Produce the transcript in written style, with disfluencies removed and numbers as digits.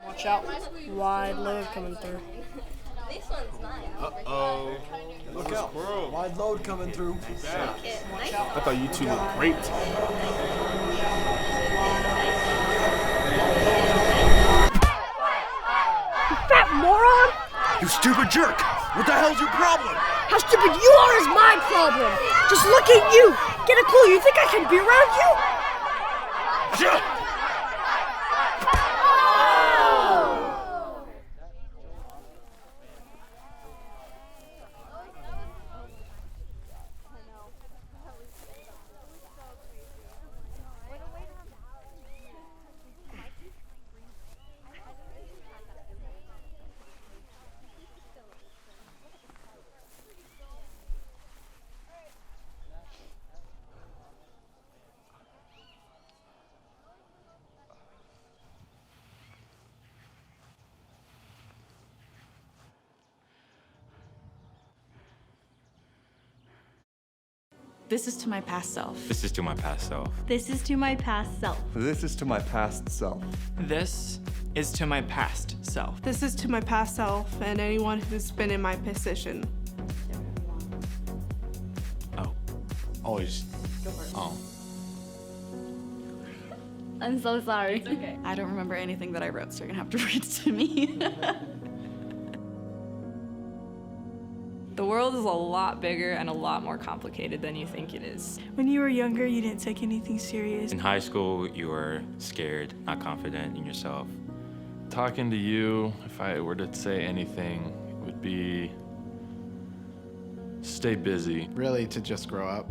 Watch out. Wide load coming through. This one's nice. Uh-oh. Look out. Squirrel. Wide load coming through. Nice. I thought you two looked great. Fat moron! You stupid jerk! What the hell's your problem? How stupid you are is my problem! Just look at you! Get a clue, you think I can be around you? This is to my past self. This is to my past self. This is to my past self. This is to my past self. This is to my past self. This is to my past self and anyone who's been in my position. Oh. Always. Oh. I'm so sorry. It's okay. I don't remember anything that I wrote, so you're gonna have to read it to me. The world is a lot bigger and a lot more complicated than you think it is. When you were younger, you didn't take anything serious. In high school, you were scared, not confident in yourself. Talking to you, if I were to say anything, it would be stay busy. Really, to just grow up.